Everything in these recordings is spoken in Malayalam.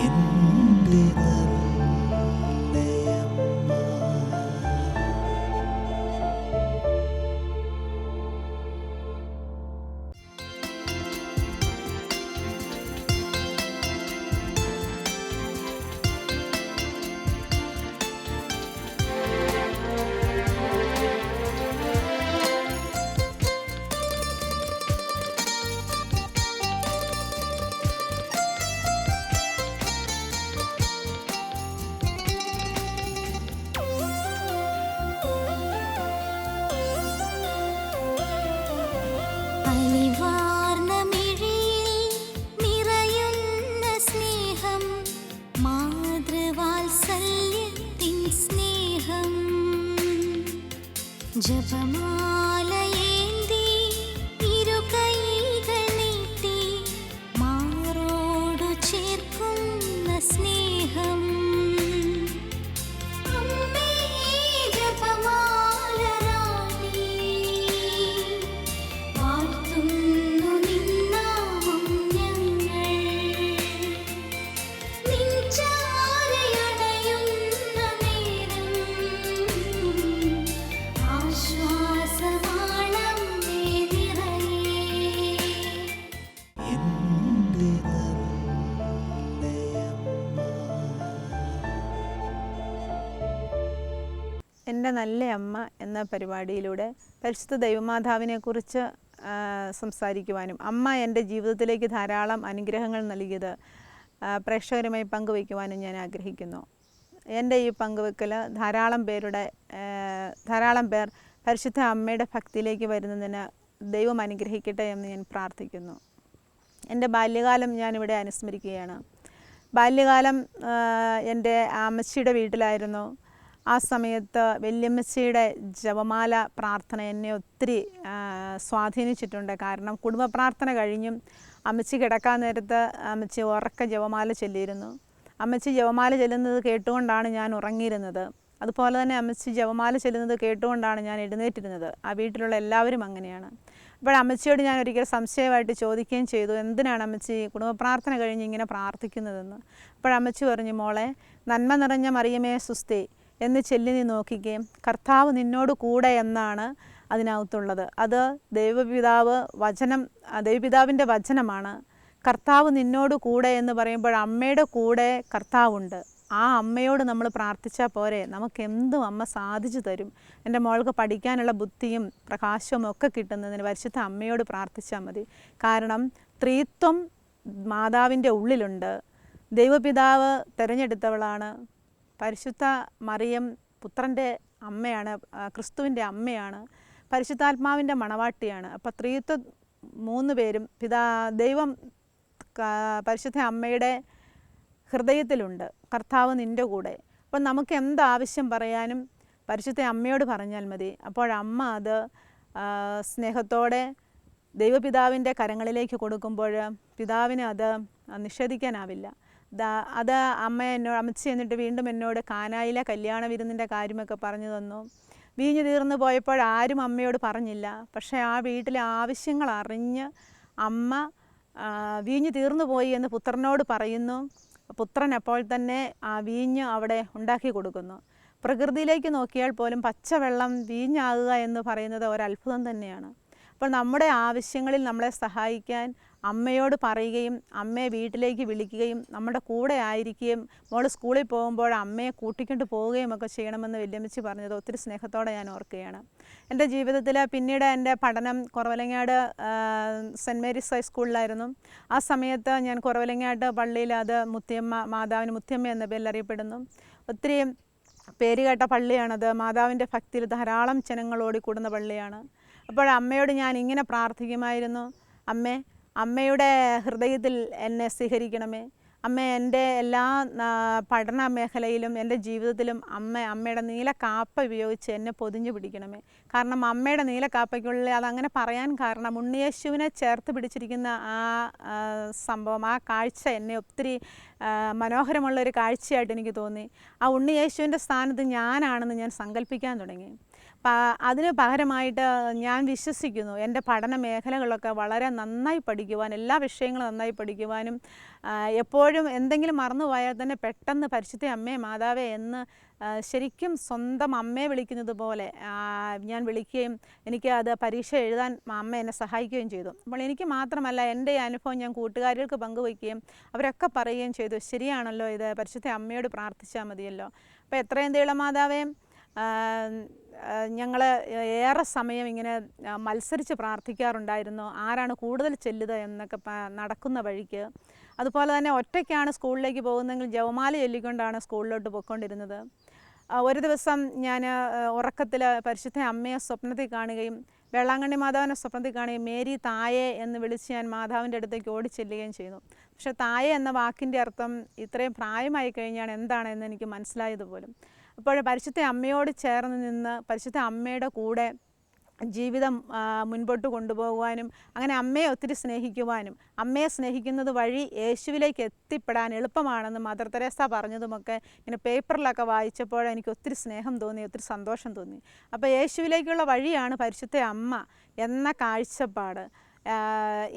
എൻ്റെ നല്ലയമ്മ. ജപമാലയേന്തി ഇരു കൈകൾ നീട്ടി മാറോടു ചേർക്കുന്ന സ്നേഹം. അമ്മേ ജപമാല റാണി, വാഴ്ത്തുന്നു നിൻ നാമം ഞങ്ങൾ. നിൻ ചാരയണയുന്ന നേരം ആശ്വാസമാണമ്മേ നിറയേ. എൻ്റെ നല്ലയമ്മ. എൻ്റെ നല്ല അമ്മ എന്ന പരിപാടിയിലൂടെ പരിശുദ്ധ ദൈവമാതാവിനെക്കുറിച്ച് സംസാരിക്കുവാനും അമ്മ എൻ്റെ ജീവിതത്തിലേക്ക് ധാരാളം അനുഗ്രഹങ്ങൾ നൽകിയത് പ്രേക്ഷകരുമായി പങ്കുവയ്ക്കുവാനും ഞാൻ ആഗ്രഹിക്കുന്നു. എൻ്റെ ഈ പങ്കുവെക്കൽ ധാരാളം പേർ പരിശുദ്ധ അമ്മയുടെ ഭക്തിയിലേക്ക് വരുന്നതിന് ദൈവം അനുഗ്രഹിക്കട്ടെ എന്ന് ഞാൻ പ്രാർത്ഥിക്കുന്നു. എൻ്റെ ബാല്യകാലം ഞാനിവിടെ അനുസ്മരിക്കുകയാണ്. ബാല്യകാലം എൻ്റെ അമ്മച്ചിയുടെ വീട്ടിലായിരുന്നു. ആ സമയത്ത് വല്യമ്മച്ചിയുടെ ജപമാല പ്രാർത്ഥന എന്നെ ഒത്തിരി സ്വാധീനിച്ചിട്ടുണ്ട്. കാരണം കുടുംബ പ്രാർത്ഥന കഴിഞ്ഞും അമ്മച്ചി കിടക്കാൻ നേരത്ത് അമ്മച്ചി ഉറക്കെ ജപമാല ചൊല്ലിയിരുന്നു. അമ്മച്ചി ജപമാല ചൊല്ലുന്നത് കേട്ടുകൊണ്ടാണ് ഞാൻ ഉറങ്ങിയിരുന്നത്. അതുപോലെ തന്നെ അമ്മച്ചി ജപമാല ചൊല്ലുന്നത് കേട്ടുകൊണ്ടാണ് ഞാൻ എഴുന്നേറ്റിരുന്നത്. ആ വീട്ടിലുള്ള എല്ലാവരും അങ്ങനെയാണ്. അപ്പോൾ അമ്മച്ചിയോട് ഞാൻ ഒരിക്കൽ സംശയമായിട്ട് ചോദിക്കുകയും ചെയ്തു, എന്തിനാണ് അമ്മച്ചി കുടുംബ പ്രാർത്ഥന കഴിഞ്ഞ് ഇങ്ങനെ പ്രാർത്ഥിക്കുന്നതെന്ന്. അപ്പോൾ അമ്മച്ചി പറഞ്ഞു, മോളെ, നന്മ നിറഞ്ഞ മറിയമേ സുസ്തി എന്ന് ചൊല്ലി നീ നോക്കിക്കുകയും കർത്താവ് നിന്നോട് കൂടെ എന്നാണ് അതിനകത്തുള്ളത്. അത് ദൈവപിതാവിൻ്റെ വചനമാണ്. കർത്താവ് നിന്നോട് കൂടെ എന്ന് പറയുമ്പോൾ അമ്മയുടെ കൂടെ കർത്താവുണ്ട്. ആ അമ്മയോട് നമ്മൾ പ്രാർത്ഥിച്ചാൽ പോരെ, നമുക്കെന്തും അമ്മ സാധിച്ചു തരും. എൻ്റെ മോൾക്ക് പഠിക്കാനുള്ള ബുദ്ധിയും പ്രകാശവും ഒക്കെ കിട്ടുന്നതിന് പരിശുദ്ധ അമ്മയോട് പ്രാർത്ഥിച്ചാൽ മതി. കാരണം ത്രിത്വം മാതാവിൻ്റെ ഉള്ളിലുണ്ട്. ദൈവപിതാവ് തിരഞ്ഞെടുത്തവളാണ്. പരിശുദ്ധ മറിയം പുത്രൻ്റെ അമ്മയാണ്, ക്രിസ്തുവിൻ്റെ അമ്മയാണ്, പരിശുദ്ധാത്മാവിൻ്റെ മണവാട്ടിയാണ്. അപ്പോൾ ത്രിത്വം മൂന്ന് പേരും ദൈവം പരിശുദ്ധ അമ്മയുടെ ഹൃദയത്തിലുണ്ട്. കർത്താവ് നിൻ്റെ കൂടെ. അപ്പം നമുക്ക് എന്താവശ്യം പറയാനും പരിശുദ്ധ അമ്മയോട് പറഞ്ഞാൽ മതി. അപ്പോഴമ്മ അത് സ്നേഹത്തോടെ ദൈവപിതാവിൻ്റെ കരങ്ങളിലേക്ക് കൊടുക്കുമ്പോൾ പിതാവിന് അത് നിഷേധിക്കാനാവില്ല. അത് അമ്മച്ചി എന്നിട്ട് വീണ്ടും എന്നോട് കാനായിലെ കല്യാണ വിരുന്നിൻ്റെ കാര്യമൊക്കെ പറഞ്ഞു തന്നു. വീഞ്ഞു തീർന്നു പോയപ്പോൾ ആരും അമ്മയോട് പറഞ്ഞില്ല. പക്ഷേ ആ വീട്ടിലെ ആവശ്യങ്ങൾ അറിഞ്ഞ് അമ്മ വീഞ്ഞു തീർന്നു പോയി എന്ന് പുത്രനോട് പറയുന്നു. പുത്രൻ അപ്പോൾ തന്നെ ആ വീഞ്ഞ് അവിടെ ഉണ്ടാക്കി കൊടുക്കുന്നു. പ്രകൃതിയിലേക്ക് നോക്കിയാൽ പോലും പച്ചവെള്ളം വീഞ്ഞാകുക എന്ന് പറയുന്നത് ഒരത്ഭുതം തന്നെയാണ്. അപ്പോൾ നമ്മുടെ ആവശ്യങ്ങളിൽ നമ്മളെ സഹായിക്കാൻ അമ്മയോട് പറയുകയും അമ്മയെ വീട്ടിലേക്ക് വിളിക്കുകയും നമ്മുടെ കൂടെ ആയിരിക്കുകയും മോൾ സ്കൂളിൽ പോകുമ്പോൾ അമ്മയെ കൂട്ടിക്കൊണ്ട് പോവുകയും ഒക്കെ ചെയ്യണമെന്ന് വല്യമ്മച്ചി പറഞ്ഞത് ഒത്തിരി സ്നേഹത്തോടെ ഞാൻ ഓർക്കുകയാണ്. എൻ്റെ ജീവിതത്തിൽ പിന്നീട് എൻ്റെ പഠനം കുറവലങ്ങാട് സെൻറ്റ് മേരീസ് ഹൈസ്കൂളിലായിരുന്നു. ആ സമയത്ത് ഞാൻ കുറവലങ്ങാട് പള്ളിയിൽ, അത് മാതാവിന് മുത്തിയമ്മ എന്ന പേരിൽ അറിയപ്പെടുന്നു. ഒത്തിരി പേരുകേട്ട പള്ളിയാണത്. മാതാവിൻ്റെ ഭക്തിയിൽ ധാരാളം ജനങ്ങൾ ഓടിക്കൂടുന്ന പള്ളിയാണ്. അപ്പോൾ അമ്മയോട് ഞാൻ ഇങ്ങനെ പ്രാർത്ഥിക്കുമായിരുന്നു, അമ്മയുടെ ഹൃദയത്തിൽ എന്നെ സ്വീകരിക്കണമേ. അമ്മ എൻ്റെ എല്ലാ പഠന മേഖലയിലും എൻ്റെ ജീവിതത്തിലും അമ്മയുടെ നീല കാപ്പ ഉപയോഗിച്ച് എന്നെ പൊതിഞ്ഞു പിടിക്കണമേ. കാരണം അമ്മയുടെ നീല കാപ്പയ്ക്കുള്ളിൽ അതങ്ങനെ പറയാൻ കാരണം ഉണ്ണിയേശുവിനെ ചേർത്ത് പിടിച്ചിരിക്കുന്ന ആ സംഭവം, ആ കാഴ്ച എന്നെ ഒത്തിരി മനോഹരമുള്ളൊരു കാഴ്ചയായിട്ട് എനിക്ക് തോന്നി. ആ ഉണ്ണിയേശുവിൻ്റെ സ്ഥാനത്ത് ഞാനാണെന്ന് ഞാൻ സങ്കല്പിക്കാൻ തുടങ്ങി. അതിന് പകരമായിട്ട് ഞാൻ വിശ്വസിക്കുന്നു എൻ്റെ പഠന മേഖലകളൊക്കെ വളരെ നന്നായി പഠിക്കുവാൻ, എല്ലാ വിഷയങ്ങളും നന്നായി പഠിക്കുവാനും, എപ്പോഴും എന്തെങ്കിലും മറന്നുപോയാൽ തന്നെ പെട്ടെന്ന് പരിശുദ്ധ അമ്മേ മാതാവേ എന്ന് ശരിക്കും സ്വന്തം അമ്മയെ വിളിക്കുന്നത് പോലെ ഞാൻ വിളിക്കുകയും എനിക്ക് അത് പരീക്ഷ എഴുതാൻ അമ്മ എന്നെ സഹായിക്കുകയും ചെയ്തു. അപ്പോൾ എനിക്ക് മാത്രമല്ല, എൻ്റെ ഈ അനുഭവം ഞാൻ കൂട്ടുകാരികൾക്ക് പങ്കുവയ്ക്കുകയും അവരൊക്കെ പറയുകയും ചെയ്തു, ശരിയാണല്ലോ, ഇത് പരിശുദ്ധ അമ്മയോട് പ്രാർത്ഥിച്ചാൽ മതിയല്ലോ. അപ്പോൾ എത്രയും ദൈവമാതാവേ, ഞങ്ങൾ ഏറെ സമയം ഇങ്ങനെ മത്സരിച്ച് പ്രാർത്ഥിക്കാറുണ്ടായിരുന്നു, ആരാണ് കൂടുതൽ ചെല്ലുക എന്നൊക്കെ നടക്കുന്ന വഴിക്ക്. അതുപോലെ തന്നെ ഒറ്റയ്ക്കാണ് സ്കൂളിലേക്ക് പോകുന്നതെങ്കിൽ ജപമാല ചൊല്ലിക്കൊണ്ടാണ് സ്കൂളിലോട്ട് പോയിക്കൊണ്ടിരുന്നത്. ഒരു ദിവസം ഞാൻ ഉറക്കത്തിൽ പരിശുദ്ധ അമ്മയെ സ്വപ്നത്തിൽ കാണുകയും വേളാങ്കണ്ണി മാതാവിനെ സ്വപ്നത്തിൽ കാണുകയും മേരി തായേ എന്ന് വിളിച്ച് ഞാൻ മാതാവിൻ്റെ അടുത്തേക്ക് ഓടിച്ചെല്ലുകയും ചെയ്തു. പക്ഷേ തായേ എന്ന വാക്കിൻ്റെ അർത്ഥം ഇത്രയും പ്രായമായി കഴിഞ്ഞാണ് എന്താണെന്ന് എനിക്ക് മനസ്സിലായതുപോലും. അപ്പോൾ പരിശുദ്ധ അമ്മയോട് ചേർന്ന് നിന്ന് പരിശുദ്ധ അമ്മയുടെ കൂടെ ജീവിതം മുൻപോട്ട് കൊണ്ടുപോകുവാനും അങ്ങനെ അമ്മയെ ഒത്തിരി സ്നേഹിക്കുവാനും അമ്മയെ സ്നേഹിക്കുന്നത് വഴി യേശുവിലേക്ക് എത്തിപ്പെടാൻ എളുപ്പമാണെന്ന് മദർ തെരേസ പറഞ്ഞതുമൊക്കെ ഇങ്ങനെ പേപ്പറിലൊക്കെ വായിച്ചപ്പോൾ എനിക്ക് ഒത്തിരി സ്നേഹം തോന്നി, ഒത്തിരി സന്തോഷം തോന്നി. അപ്പോൾ യേശുവിലേക്കുള്ള വഴിയാണ് പരിശുദ്ധ അമ്മ എന്ന കാഴ്ചപ്പാട്,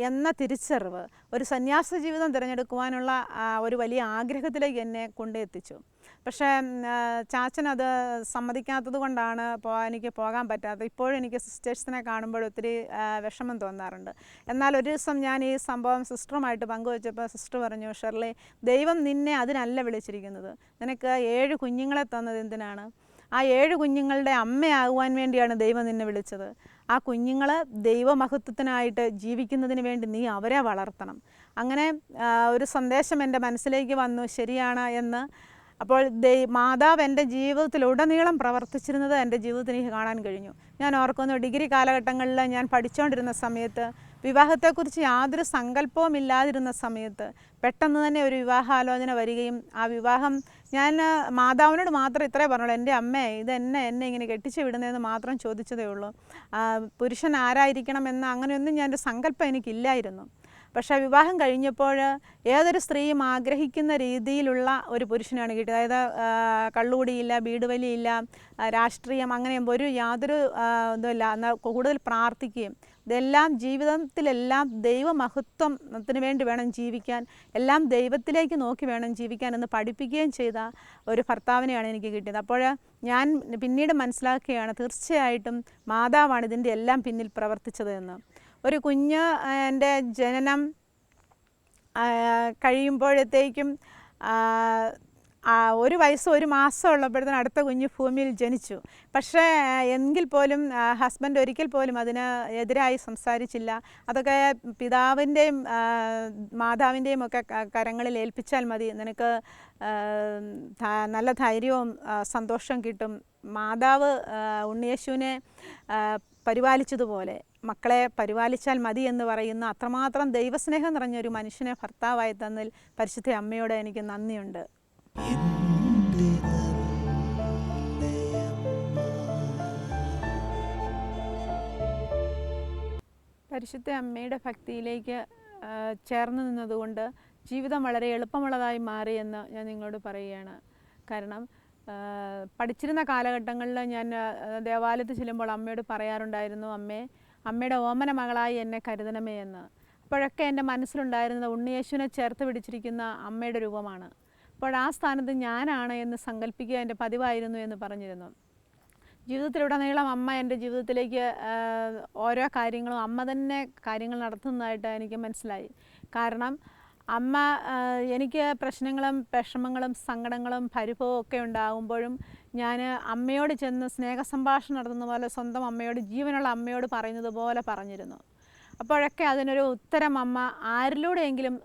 എന്ന തിരിച്ചറിവ് ഒരു സന്യാസ ജീവിതം തിരഞ്ഞെടുക്കുവാനുള്ള ഒരു വലിയ ആഗ്രഹത്തിലേക്ക് എന്നെ കൊണ്ടെത്തിച്ചു. പക്ഷേ ചാച്ചൻ അത് സമ്മതിക്കാത്തത് കൊണ്ടാണ് എനിക്ക് പോകാൻ പറ്റാത്തത്. ഇപ്പോഴും എനിക്ക് സിസ്റ്റേഴ്സിനെ കാണുമ്പോൾ ഒത്തിരി വിഷമം തോന്നാറുണ്ട്. എന്നാൽ ഒരു ദിവസം ഞാൻ ഈ സംഭവം സിസ്റ്ററുമായിട്ട് പങ്കുവച്ചപ്പോൾ സിസ്റ്റർ പറഞ്ഞു, ഷെർലി, ദൈവം നിന്നെ അതിനല്ല വിളിച്ചിരിക്കുന്നത്, നിനക്ക് 7 കുഞ്ഞുങ്ങളെ തന്നത് എന്തിനാണ്? ആ 7 കുഞ്ഞുങ്ങളുടെ അമ്മയാകുവാൻ വേണ്ടിയാണ് ദൈവം നിന്നെ വിളിച്ചത്. ആ കുഞ്ഞുങ്ങൾ ദൈവമഹത്വത്തിനായിട്ട് ജീവിക്കുന്നതിന് വേണ്ടി നീ അവരെ വളർത്തണം. അങ്ങനെ ഒരു സന്ദേശം എൻ്റെ മനസ്സിലേക്ക് വന്നു, ശരിയാണ് എന്ന്. അപ്പോൾ മാതാവ് എൻ്റെ ജീവിതത്തിലുടനീളം പ്രവർത്തിച്ചിരുന്നത് എൻ്റെ ജീവിതത്തിൽ എനിക്ക് കാണാൻ കഴിഞ്ഞു. ഞാൻ ഓർക്കുന്നു, ഡിഗ്രി കാലഘട്ടങ്ങളിൽ ഞാൻ പഠിച്ചുകൊണ്ടിരുന്ന സമയത്ത് വിവാഹത്തെക്കുറിച്ച് യാതൊരു സങ്കല്പവും ഇല്ലാതിരുന്ന സമയത്ത് പെട്ടെന്ന് തന്നെ ഒരു വിവാഹാലോചന വരികയും ആ വിവാഹം ഞാൻ മാതാവിനോട് മാത്രം ഇത്രേ പറഞ്ഞുള്ളൂ, എൻ്റെ അമ്മേ ഇത് എന്നെ ഇങ്ങനെ കെട്ടിച്ചു വിടുന്നതെന്ന് മാത്രം ചോദിച്ചതേ ഉള്ളൂ. പുരുഷൻ ആരായിരിക്കണമെന്ന് അങ്ങനെയൊന്നും ഞാനൊരു സങ്കല്പം എനിക്കില്ലായിരുന്നു. പക്ഷേ വിവാഹം കഴിഞ്ഞപ്പോൾ ഏതൊരു സ്ത്രീയും ആഗ്രഹിക്കുന്ന രീതിയിലുള്ള ഒരു പുരുഷനാണ് കിട്ടിയത്. അതായത് കള്ളുകുടിയില്ല, വീടുവലിയില്ല, രാഷ്ട്രീയം, അങ്ങനെ യാതൊരു ഇതുമില്ല. എന്നാൽ കൂടുതൽ പ്രാർത്ഥിക്കുകയും ഇതെല്ലാം ജീവിതത്തിലെല്ലാം ദൈവമഹത്വത്തിന് വേണ്ടി വേണം ജീവിക്കാൻ, എല്ലാം ദൈവത്തിലേക്ക് നോക്കി വേണം ജീവിക്കാൻ എന്ന് പഠിപ്പിക്കുകയും ചെയ്ത ഒരു ഭർത്താവിനെയാണ് എനിക്ക് കിട്ടിയത്. അപ്പോൾ ഞാൻ പിന്നീട് മനസ്സിലാക്കുകയാണ്, തീർച്ചയായിട്ടും മാതാവാണ് ഇതിൻ്റെ എല്ലാം പിന്നിൽ പ്രവർത്തിച്ചത് എന്ന്. ഒരു കുഞ്ഞ് എൻ്റെ ജനനം കഴിയുമ്പോഴത്തേക്കും 1 വയസ്സ് 1 മാസം ഉള്ളപ്പോഴത്തേനും അടുത്ത കുഞ്ഞ് ഭൂമിയിൽ ജനിച്ചു. പക്ഷേ എങ്കിൽ പോലും ഹസ്ബൻഡ് ഒരിക്കൽ പോലും അതിന് എതിരായി സംസാരിച്ചില്ല. അതൊക്കെ പിതാവിൻ്റെയും മാതാവിൻ്റെയും ഒക്കെ കരങ്ങളിൽ ഏൽപ്പിച്ചാൽ മതി, നിനക്ക് നല്ല ധൈര്യവും സന്തോഷം കിട്ടും. മാതാവ് ഉണ്ണിയേശുവിനെ പരിപാലിച്ചതുപോലെ മക്കളെ പരിപാലിച്ചാൽ മതി എന്ന് പറയുന്ന അത്രമാത്രം ദൈവസ്നേഹം നിറഞ്ഞൊരു മനുഷ്യനെ ഭർത്താവായി തന്നതിൽ പരിശുദ്ധ അമ്മയോട് എനിക്ക് നന്ദിയുണ്ട്. പരിശുദ്ധ അമ്മയുടെ ഭക്തിയിലേക്ക് ചേർന്ന് നിന്നതുകൊണ്ട് ജീവിതം വളരെ എളുപ്പമുള്ളതായി മാറിയെന്ന് ഞാൻ നിങ്ങളോട് പറയുകയാണ്. കാരണം പഠിച്ചിരുന്ന കാലഘട്ടങ്ങളിൽ ഞാൻ ദേവാലയത്തിൽ ചെല്ലുമ്പോൾ അമ്മയോട് പറയാറുണ്ടായിരുന്നു, അമ്മയുടെ ഓമന മകളായി എന്നെ കരുതണമേ എന്ന്. അപ്പോഴൊക്കെ എൻ്റെ മനസ്സിലുണ്ടായിരുന്നത് ഉണ്ണിയേശുവിനെ ചേർത്ത് പിടിച്ചിരിക്കുന്ന അമ്മയുടെ രൂപമാണ്. അപ്പോൾ ആ സ്ഥാനത്ത് ഞാനാണ് എന്ന് സങ്കല്പിക്കുക എൻ്റെ പതിവായിരുന്നു എന്ന് പറഞ്ഞിരുന്നു. ജീവിതത്തിലുടനീളം അമ്മ എൻ്റെ ജീവിതത്തിലേക്ക് ഓരോ കാര്യങ്ങളും അമ്മ തന്നെ കാര്യങ്ങൾ നടത്തുന്നതായിട്ട് എനിക്ക് മനസ്സിലായി. കാരണം അമ്മ എനിക്ക് പ്രശ്നങ്ങളും വിഷമങ്ങളും സങ്കടങ്ങളും പരിഭവവും ഒക്കെ ഉണ്ടാകുമ്പോഴും ഞാൻ അമ്മയോട് ചെന്ന് സ്നേഹസംഭാഷണം നടത്തുന്ന പോലെ സ്വന്തം അമ്മയോട്, ജീവനുള്ള അമ്മയോട് പറയുന്നത് പോലെ പറഞ്ഞിരുന്നു. അപ്പോഴൊക്കെ അതിനൊരു ഉത്തരം അമ്മ ആരിലൂടെയെങ്കിലും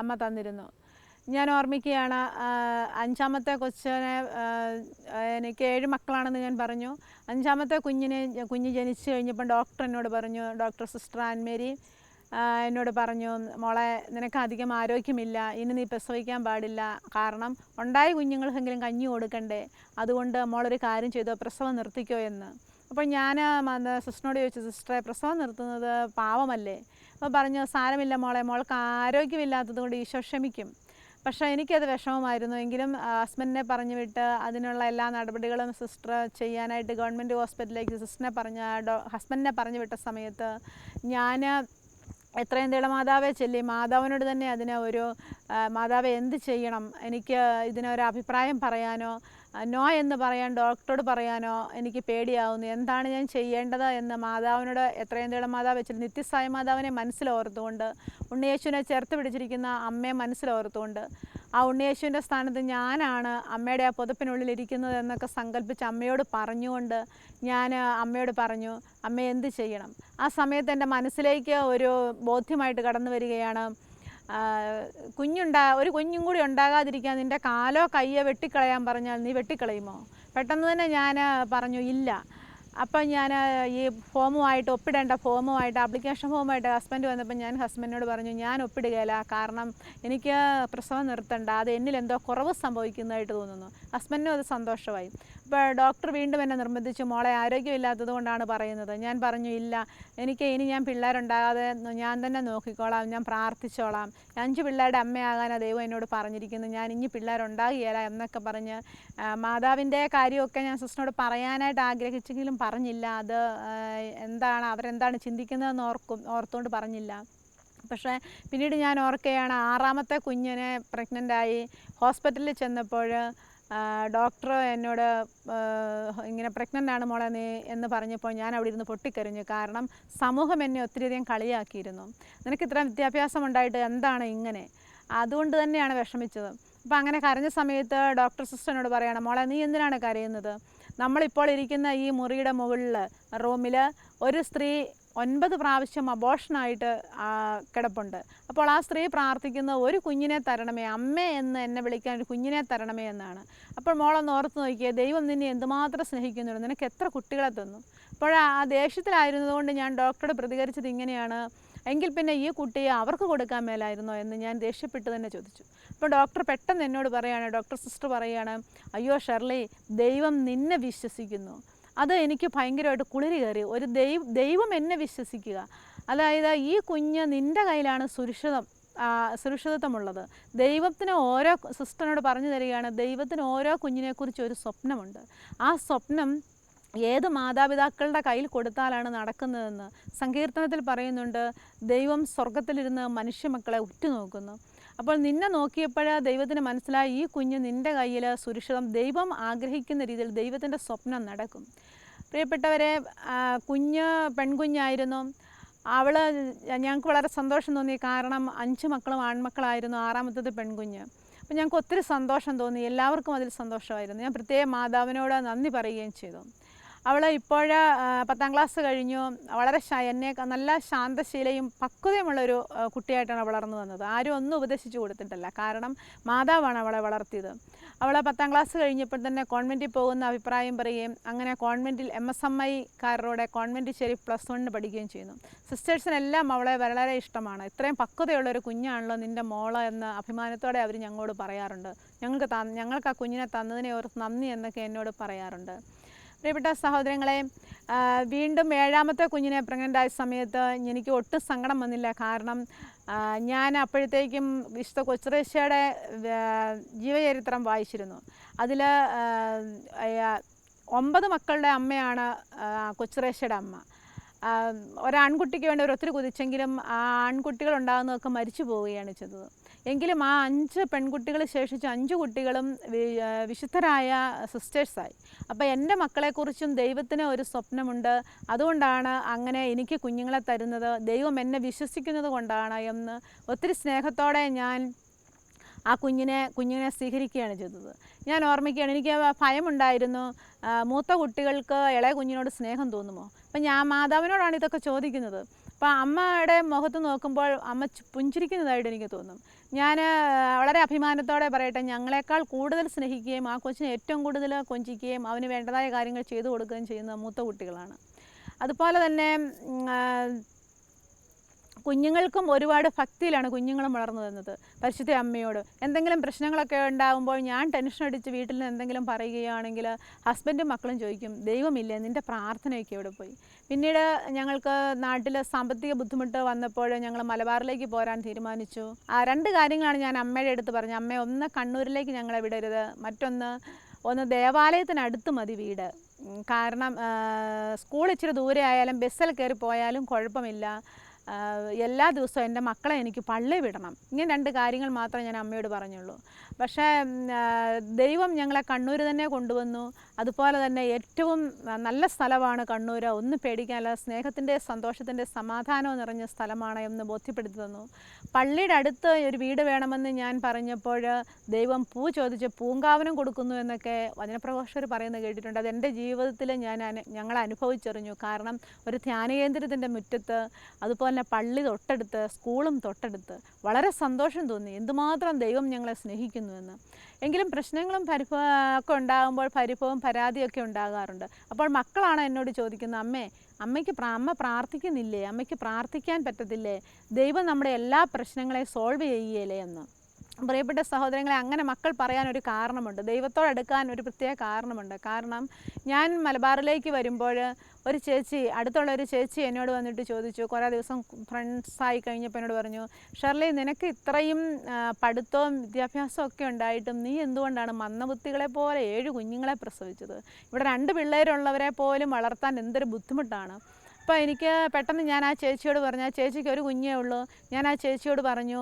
അമ്മ തന്നിരുന്നു. ഞാൻ ഓർമ്മിക്കുകയാണ്, 5ാമത്തെ കൊച്ചിനെ, എനിക്ക് 7 മക്കളാണെന്ന് ഞാൻ പറഞ്ഞു. 5ാമത്തെ കുഞ്ഞ് ജനിച്ചു കഴിഞ്ഞപ്പോൾ ഡോക്ടർ എന്നോട് പറഞ്ഞു, ഡോക്ടർ സിസ്റ്റർ ആൻമേരി എന്നോട് പറഞ്ഞു, മോളെ നിനക്ക് അധികം ആരോഗ്യമില്ല, ഇനി നീ പ്രസവിക്കാൻ പാടില്ല, കാരണം ഉണ്ടായ കുഞ്ഞുങ്ങൾക്കെങ്കിലും കഞ്ഞി കൊടുക്കണ്ടേ, അതുകൊണ്ട് മോളൊരു കാര്യം ചെയ്തോ, പ്രസവം നിർത്തിക്കോ എന്ന്. അപ്പോൾ ഞാൻ സിസ്റ്ററിനോട് ചോദിച്ചു, സിസ്റ്ററെ പ്രസവം നിർത്തുന്നത് പാവമല്ലേ? അപ്പോൾ പറഞ്ഞു, സാരമില്ല മോളെ, മോൾക്ക് ആരോഗ്യമില്ലാത്തത് കൊണ്ട് ഈശോ ക്ഷമിക്കും. പക്ഷേ എനിക്കത് വിഷമമായിരുന്നു. എങ്കിലും ഹസ്ബൻഡിനെ പറഞ്ഞു വിട്ട് അതിനുള്ള എല്ലാ നടപടികളും സിസ്റ്റർ ചെയ്യാനായിട്ട് ഗവൺമെൻറ് ഹോസ്പിറ്റലിലേക്ക് ഹസ്ബൻഡിനെ പറഞ്ഞു വിട്ട സമയത്ത് ഞാൻ എത്രയും ദൈവമാതാവെ ചൊല്ലി മാതാവിനോട് തന്നെ മാതാവെ എന്ത് ചെയ്യണം, എനിക്ക് ഇതിനൊരു അഭിപ്രായം പറയാനോ നോ എന്ന് പറയാൻ ഡോക്ടറോട് പറയാനോ എനിക്ക് പേടിയാവുന്നു, എന്താണ് ഞാൻ ചെയ്യേണ്ടത് എന്ന് മാതാവിനോട് എത്രയും ദൈവമാതാവ് വെച്ചിട്ട് നിത്യസായ മാതാവിനെ മനസ്സിലോർത്തുകൊണ്ട് ഉണ്ണിയേശുവിനെ ചേർത്ത് പിടിച്ചിരിക്കുന്ന അമ്മയെ മനസ്സിലോർത്തുകൊണ്ട് ആ ഉണ്ണിയേശുവിൻ്റെ സ്ഥാനത്ത് ഞാനാണ് അമ്മയുടെ ആ പുതപ്പിനുള്ളിൽ ഇരിക്കുന്നത് എന്നൊക്കെ സങ്കല്പിച്ച് അമ്മയോട് പറഞ്ഞുകൊണ്ട് ഞാൻ അമ്മയോട് പറഞ്ഞു, അമ്മ എന്ത് ചെയ്യണം. ആ സമയത്ത് എൻ്റെ മനസ്സിലേക്ക് ഒരു ബോധ്യമായിട്ട് കടന്നു വരികയാണ്, ഒരു കുഞ്ഞും കൂടി ഉണ്ടാകാതിരിക്കാൻ നിൻ്റെ കാലോ കയ്യോ വെട്ടിക്കളയാൻ പറഞ്ഞാൽ നീ വെട്ടിക്കളയുമോ? പെട്ടെന്ന് തന്നെ ഞാൻ പറഞ്ഞു ഇല്ല. അപ്പം ഞാൻ ഈ ഒപ്പിടേണ്ട ഫോമുമായിട്ട് ആപ്ലിക്കേഷൻ ഫോമുമായിട്ട് ഹസ്ബൻഡ് വന്നപ്പോൾ ഞാൻ ഹസ്ബൻഡിനോട് പറഞ്ഞു ഞാൻ ഒപ്പിടുകയില്ല, കാരണം എനിക്ക് പ്രസവം നിർത്തണ്ട, അത് എന്നിലെന്തോ കുറവ് സംഭവിക്കുന്നതായിട്ട് തോന്നുന്നു. ഹസ്ബൻഡിനും അത് സന്തോഷമായി. അപ്പോൾ ഡോക്ടർ വീണ്ടും എന്നെ നിർബന്ധിച്ചു, മോളെ ആരോഗ്യമില്ലാത്തത് കൊണ്ടാണ് പറയുന്നത്. ഞാൻ പറഞ്ഞു ഇല്ല, ഇനി ഞാൻ പിള്ളേരുണ്ടാകാതെ ഞാൻ തന്നെ നോക്കിക്കോളാം, ഞാൻ പ്രാർത്ഥിച്ചോളാം, 5 പിള്ളേരുടെ അമ്മയാകാനാണ് ദൈവം എന്നോട് പറഞ്ഞിരിക്കുന്നത്, ഞാൻ ഇനി പിള്ളേരുണ്ടാകുകയില്ല എന്നൊക്കെ പറഞ്ഞ് മാതാവിൻ്റെ കാര്യമൊക്കെ ഞാൻ സിസ്റ്ററിനോട് പറയാനായിട്ട് ആഗ്രഹിച്ചെങ്കിലും പറഞ്ഞില്ല. അത് അവരെന്താണ് ചിന്തിക്കുന്നതെന്ന് ഓർത്തുകൊണ്ട് പറഞ്ഞില്ല. പക്ഷേ പിന്നീട് ഞാൻ ഓർക്കുകയാണ്, 6ാമത്തെ കുഞ്ഞിനെ പ്രഗ്നൻ്റായി ഹോസ്പിറ്റലിൽ ചെന്നപ്പോൾ ഡോക്ടർ എന്നോട് ഇങ്ങനെ പ്രഗ്നൻ്റാണ് മോളെ നീ എന്ന് പറഞ്ഞപ്പോൾ ഞാൻ അവിടെ ഇരുന്ന് പൊട്ടിക്കരഞ്ഞു. കാരണം സമൂഹം എന്നെ ഒത്തിരിയധികം കളിയാക്കിയിരുന്നു. നിനക്ക് ഇത്ര വിദ്യാഭ്യാസം ഉണ്ടായിട്ട് എന്താണ് ഇങ്ങനെ, അതുകൊണ്ട് തന്നെയാണ് വിഷമിച്ചത്. അപ്പോൾ അങ്ങനെ കരഞ്ഞ സമയത്ത് ഡോക്ടർ സിസ്റ്ററിനോട് പറയണം, മോളെ നീ എന്തിനാണ് കരയുന്നത്, നമ്മളിപ്പോൾ ഇരിക്കുന്ന ഈ മുറിയുടെ മുകളിൽ റൂമിൽ ഒരു സ്ത്രീ 9 പ്രാവശ്യം അബോർഷനായിട്ട് കിടപ്പുണ്ട്. അപ്പോൾ ആ സ്ത്രീ പ്രാർത്ഥിക്കുന്ന ഒരു കുഞ്ഞിനെ തരണമേ, അമ്മേ എന്ന് എന്നെ വിളിക്കാൻ ഒരു കുഞ്ഞിനെ തരണമേ എന്നാണ്. അപ്പോൾ മോളൊന്ന് ഓർത്ത് നോക്കിയേ, ദൈവം നിന്നെ എന്തുമാത്രം സ്നേഹിക്കുന്നുണ്ട്, നിനക്ക് എത്ര കുട്ടികളെ തന്നു. അപ്പോൾ ആ ദേഷ്യത്തിലായിരുന്നതുകൊണ്ട് ഞാൻ ഡോക്ടറോട് പ്രതികരിച്ചത് ഇങ്ങനെയാണ്, എങ്കിൽ പിന്നെ ഈ കുട്ടിയെ അവർക്ക് കൊടുക്കാൻ മേലായിരുന്നോ എന്ന് ഞാൻ ദേഷ്യപ്പെട്ട് തന്നെ ചോദിച്ചു. അപ്പോൾ ഡോക്ടർ പെട്ടെന്ന് എന്നോട് ഡോക്ടർ സിസ്റ്റർ പറയുകയാണ്, അയ്യോ ഷെർലി, ദൈവം നിന്നെ വിശ്വസിക്കുന്നു. അത് എനിക്ക് ഭയങ്കരമായിട്ട് കുളിര് കയറി. ദൈവം എന്നെ വിശ്വസിക്കുക, അതായത് ഈ കുഞ്ഞ് നിൻ്റെ കയ്യിലാണ് സുരക്ഷിതത്വമുള്ളത്. ദൈവത്തിന് സിസ്റ്ററിനോട് പറഞ്ഞു തരികയാണ്, ദൈവത്തിന് ഓരോ കുഞ്ഞിനെക്കുറിച്ച് ഒരു സ്വപ്നമുണ്ട്. ആ സ്വപ്നം ഏത് മാതാപിതാക്കളുടെ കയ്യിൽ കൊടുത്താലാണ് നടക്കുന്നതെന്ന് സങ്കീർത്തനത്തിൽ പറയുന്നുണ്ട്. ദൈവം സ്വർഗത്തിലിരുന്ന് മനുഷ്യമക്കളെ ഉറ്റുനോക്കുന്നു. അപ്പോൾ നിന്നെ നോക്കിയപ്പോൾ ദൈവത്തിന് മനസ്സിലായി, ഈ കുഞ്ഞ് നിൻ്റെ കയ്യിൽ സുരക്ഷിതം, ദൈവം ആഗ്രഹിക്കുന്ന രീതിയിൽ ദൈവത്തിൻ്റെ സ്വപ്നം നടക്കും. പ്രിയപ്പെട്ടവരെ, പെൺകുഞ്ഞായിരുന്നു. ഞങ്ങൾക്ക് വളരെ സന്തോഷം തോന്നി, കാരണം 5 മക്കളും ആൺമക്കളായിരുന്നു, 6ാമത്തത് പെൺകുഞ്ഞ്. അപ്പോൾ ഞങ്ങൾക്ക് ഒത്തിരി സന്തോഷം തോന്നി, എല്ലാവർക്കും അതിൽ സന്തോഷമായിരുന്നു. ഞാൻ പ്രത്യേകം മാതാവിനോട് നന്ദി പറയുകയും ചെയ്തു. അവൾ ഇപ്പോൾ 10ാം ക്ലാസ് കഴിഞ്ഞു. വളരെ നല്ല ശാന്തശീലയും പക്വതയുമുള്ളൊരു കുട്ടിയായിട്ടാണ് വളർന്നു വന്നത്. ആരും ഒന്നും ഉപദേശിച്ചു കൊടുത്തിട്ടില്ല, കാരണം മാതാവാണ് അവളെ വളർത്തിയത്. അവൾ 10ാം ക്ലാസ് കഴിഞ്ഞപ്പോൾ തന്നെ കോൺവെൻറ്റിൽ പോകുന്ന അഭിപ്രായം പറയുകയും അങ്ങനെ കോൺവെൻറ്റിൽ MSMIക്കാരുടെ കോൺവെൻറ്റ് ശരി +1 പഠിക്കുകയും ചെയ്യുന്നു. സിസ്റ്റേഴ്സിനെല്ലാം അവളെ വളരെ ഇഷ്ടമാണ്. ഇത്രയും പക്വതയുള്ളൊരു കുഞ്ഞാണല്ലോ നിൻ്റെ മോള് എന്ന് അഭിമാനത്തോടെ അവർ ഞങ്ങളോട് പറയാറുണ്ട്. ഞങ്ങൾക്ക് ആ കുഞ്ഞിനെ തന്നതിനെ ഓർത്ത് നന്ദി എന്നൊക്കെ എന്നോട് പറയാറുണ്ട്. പ്രിയപ്പെട്ട സഹോദരങ്ങളെ, വീണ്ടും 7ാമത്തെ കുഞ്ഞിനെ പ്രഗ്നൻ്റായ സമയത്ത് എനിക്ക് ഒട്ടും സങ്കടം വന്നില്ല. കാരണം ഞാൻ അപ്പോഴത്തേക്കും വിശുദ്ധ കൊച്ചുത്രേസ്യയുടെ ജീവചരിത്രം വായിച്ചിരുന്നു. അതിൽ 9 മക്കളുടെ അമ്മയാണ് കൊച്ചുത്രേസ്യയുടെ അമ്മ. ഒരാൺകുട്ടിക്ക് വേണ്ടി ഒത്തിരി കുതിച്ചെങ്കിലും ആ ആൺകുട്ടികൾ ഉണ്ടാകുന്നതൊക്കെ മരിച്ചു പോവുകയാണ് ചെയ്തത്. എങ്കിലും ആ 5 പെൺകുട്ടികൾ ശേഷിച്ച 5 കുട്ടികളും വിശുദ്ധരായ സിസ്റ്റേഴ്സായി. അപ്പോൾ എൻ്റെ മക്കളെക്കുറിച്ചും ദൈവത്തിന് ഒരു സ്വപ്നമുണ്ട്, അതുകൊണ്ടാണ് അങ്ങനെ എനിക്ക് കുഞ്ഞുങ്ങളെ തരുന്നത്, ദൈവം എന്നെ വിശ്വസിക്കുന്നത് കൊണ്ടാണ് എന്ന് ഒത്തിരി സ്നേഹത്തോടെ ഞാൻ ആ കുഞ്ഞിനെ സ്വീകരിക്കുകയാണ് ചെയ്തത്. ഞാൻ ഓർമ്മിക്കുകയാണ്, എനിക്ക് ഭയമുണ്ടായിരുന്നു, മൂത്ത കുട്ടികൾക്ക് ഇളയ കുഞ്ഞിനോട് സ്നേഹം തോന്നുമോ. അപ്പം ഞാൻ മാതാവിനോടാണ് ഇതൊക്കെ ചോദിക്കുന്നത്. അപ്പോൾ അമ്മയുടെ മുഖത്ത് നോക്കുമ്പോൾ അമ്മ പുഞ്ചിരിക്കുന്നതായിട്ട് എനിക്ക് തോന്നും. ഞാൻ വളരെ അഭിമാനത്തോടെ പറയട്ടെ, ഞങ്ങളെക്കാൾ കൂടുതൽ സ്നേഹിക്കുകയും ആ കൊച്ചിനെ ഏറ്റവും കൂടുതൽ കൊഞ്ചിക്കുകയും അവന് വേണ്ടതായ കാര്യങ്ങൾ ചെയ്തു കൊടുക്കുകയും ചെയ്യുന്ന മൂത്ത കുട്ടികളാണ്. അതുപോലെ തന്നെ കുഞ്ഞുങ്ങൾക്കും ഒരുപാട് ഭക്തിയിലാണ് കുഞ്ഞുങ്ങളും വളർന്നു വന്നത് പരിശുദ്ധ അമ്മയോട്. എന്തെങ്കിലും പ്രശ്നങ്ങളൊക്കെ ഉണ്ടാകുമ്പോൾ ഞാൻ ടെൻഷൻ അടിച്ച് വീട്ടിൽ നിന്ന് എന്തെങ്കിലും പറയുകയാണെങ്കിൽ ഹസ്ബൻഡും മക്കളും ചോദിക്കും, ദൈവമില്ലേ, നിൻ്റെ പ്രാർത്ഥനയൊക്കെ എവിടെ പോയി? പിന്നീട് ഞങ്ങൾക്ക് നാട്ടിൽ സാമ്പത്തിക ബുദ്ധിമുട്ട് വന്നപ്പോൾ ഞങ്ങൾ മലബാറിലേക്ക് പോരാൻ തീരുമാനിച്ചു. രണ്ട് കാര്യങ്ങളാണ് ഞാൻ അമ്മയുടെ അടുത്ത് പറഞ്ഞത്. അമ്മ, ഒന്ന് കണ്ണൂരിലേക്ക് ഞങ്ങളെ വിടരുത്, ഒന്ന് ദേവാലയത്തിനടുത്ത് മതി വീട്. കാരണം സ്കൂൾ ഇച്ചിരി ദൂരെ ആയാലും ബസ്സിൽ കയറി പോയാലും കുഴപ്പമില്ല, എല്ലാ ദിവസവും എൻ്റെ മക്കളെ എനിക്ക് പള്ളി വിടണം. ഇങ്ങനെ രണ്ട് കാര്യങ്ങൾ മാത്രമേ ഞാൻ അമ്മയോട് പറഞ്ഞുള്ളൂ. പക്ഷേ ദൈവം ഞങ്ങളെ കണ്ണൂർ തന്നെ കൊണ്ടുവന്നു. അതുപോലെ തന്നെ ഏറ്റവും നല്ല സ്ഥലമാണ് കണ്ണൂർ, ഒന്നും പേടിക്കാനില്ല, സ്നേഹത്തിൻ്റെ സന്തോഷത്തിൻ്റെ സമാധാനവും നിറഞ്ഞ സ്ഥലമാണ് എന്ന് ബോധ്യപ്പെടുത്തി തന്നു. പള്ളിയുടെ അടുത്ത് ഒരു വീട് വേണമെന്ന് ഞാൻ പറഞ്ഞപ്പോൾ ദൈവം പൂ ചോദിച്ച് പൂങ്കാവനം കൊടുക്കുന്നു എന്നൊക്കെ വചനപ്രഘോഷകർ പറയുന്നത് കേട്ടിട്ടുണ്ട്. അതെൻ്റെ ജീവിതത്തിൽ ഞങ്ങൾ അനുഭവിച്ചറിഞ്ഞു. കാരണം ഒരു ധ്യാനകേന്ദ്രത്തിൻ്റെ മുറ്റത്ത്, അതുപോലെ തന്നെ പള്ളി തൊട്ടടുത്ത്, സ്കൂളും തൊട്ടടുത്ത്, വളരെ സന്തോഷം തോന്നി, എന്തുമാത്രം ദൈവം ഞങ്ങളെ സ്നേഹിക്കുന്നുവെന്ന്. എങ്കിലും പ്രശ്നങ്ങളും ഒക്കെ ഉണ്ടാകുമ്പോൾ പരിഭവവും പരാതിയൊക്കെ ഉണ്ടാകാറുണ്ട്. അപ്പോൾ മക്കളാണ് എന്നോട് ചോദിക്കുന്നത്, അമ്മ പ്രാർത്ഥിക്കുന്നില്ലേ, അമ്മയ്ക്ക് പ്രാർത്ഥിക്കാൻ പറ്റത്തില്ലേ, ദൈവം നമ്മുടെ എല്ലാ പ്രശ്നങ്ങളെയും സോൾവ് ചെയ്യുകയില്ലേ എന്ന്. പ്രിയപ്പെട്ട സഹോദരങ്ങളെ, അങ്ങനെ മക്കൾ പറയാനൊരു കാരണമുണ്ട്, ദൈവത്തോടടുക്കാൻ ഒരു പ്രത്യേക കാരണമുണ്ട്. കാരണം ഞാൻ മലബാറിലേക്ക് വരുമ്പോൾ ഒരു ചേച്ചി, അടുത്തുള്ള ഒരു ചേച്ചി എന്നോട് വന്നിട്ട് ചോദിച്ചു, കുറേ ദിവസം ഫ്രണ്ട്സായി കഴിഞ്ഞപ്പോൾ എന്നോട് പറഞ്ഞു, ഷർലി, നിനക്ക് ഇത്രയും പഠിത്തവും വിദ്യാഭ്യാസവും ഒക്കെ ഉണ്ടായിട്ടും നീ എന്തുകൊണ്ടാണ് മന്ദബുദ്ധികളെ പോലെ 7 കുഞ്ഞുങ്ങളെ പ്രസവിച്ചത്? ഇവിടെ 2 പിള്ളേരുള്ളവരെ പോലും വളർത്താൻ എന്തൊരു ബുദ്ധിമുട്ടാണ്. അപ്പോൾ എനിക്ക് പെട്ടെന്ന് ഞാൻ ആ ചേച്ചിയോട് പറഞ്ഞു, ആ ചേച്ചിക്ക് ഒരു കുഞ്ഞേ ഉള്ളൂ. ഞാൻ ആ ചേച്ചിയോട് പറഞ്ഞു,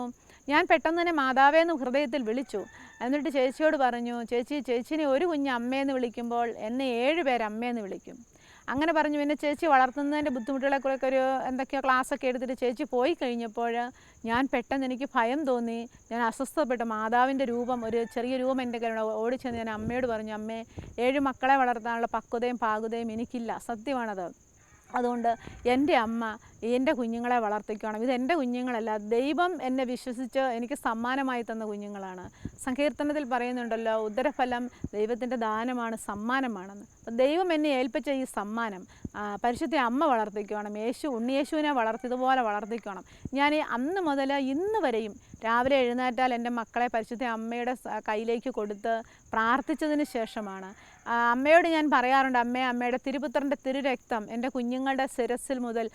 ഞാൻ പെട്ടെന്ന് തന്നെ മാതാവേന്ന് ഹൃദയത്തിൽ വിളിച്ചു. എന്നിട്ട് ചേച്ചിയോട് പറഞ്ഞു, ചേച്ചിനെ ഒരു കുഞ്ഞ് അമ്മയെന്ന് വിളിക്കുമ്പോൾ എന്നെ 7 പേര് അമ്മയെന്ന് വിളിക്കും. അങ്ങനെ പറഞ്ഞു. പിന്നെ ചേച്ചി വളർത്തുന്നതിൻ്റെ ബുദ്ധിമുട്ടുകളെക്കുറിച്ചൊക്കെ എന്തൊക്കെയോ ക്ലാസ്സൊക്കെ എടുത്തിട്ട് ചേച്ചി പോയി കഴിഞ്ഞപ്പോൾ ഞാൻ പെട്ടെന്ന് എനിക്ക് ഭയം തോന്നി. ഞാൻ അസ്വസ്ഥപ്പെട്ടു. മാതാവിൻ്റെ രൂപം, ഒരു ചെറിയ രൂപം എൻ്റെ കയ്യിൽ ഓടിച്ചെന്ന് ഞാൻ അമ്മയോട് പറഞ്ഞു, അമ്മേ, 7 മക്കളെ വളർത്താനുള്ള പക്വതയും പാകുതയും എനിക്കില്ല, സത്യമാണത്. അതുകൊണ്ട് എൻ്റെ അമ്മ എൻ്റെ കുഞ്ഞുങ്ങളെ വളർത്തിക്കണം. ഇതെൻ്റെ കുഞ്ഞുങ്ങളല്ല, ദൈവം എന്നെ വിശ്വസിച്ച് എനിക്ക് സമ്മാനമായി തന്ന കുഞ്ഞുങ്ങളാണ്. സങ്കീർത്തനത്തിൽ പറയുന്നുണ്ടല്ലോ, ഉദരഫലം ദൈവത്തിൻ്റെ ദാനമാണ്, സമ്മാനമാണെന്ന്. ദൈവം എന്നെ ഏൽപ്പിച്ച ഈ സമ്മാനം പരിശുദ്ധ അമ്മ വളർത്തിക്കണം. ഉണ്ണിയേശുവിനെ വളർത്തിയതുപോലെ വളർത്തിക്കണം. ഞാൻ അന്ന് മുതൽ ഇന്ന് വരെയും രാവിലെ എഴുന്നേറ്റാൽ എൻ്റെ മക്കളെ പരിശുദ്ധ അമ്മയുടെ കയ്യിലേക്ക് കൊടുത്ത് പ്രാർത്ഥിച്ചതിന് ശേഷമാണ്. അമ്മയോട് ഞാൻ പറയാറുണ്ട്, അമ്മയുടെ തിരുപുത്രൻ്റെ തിരുരക്തം എൻ്റെ കുഞ്ഞുങ്ങളുടെ ശിരസിൽ മുതൽ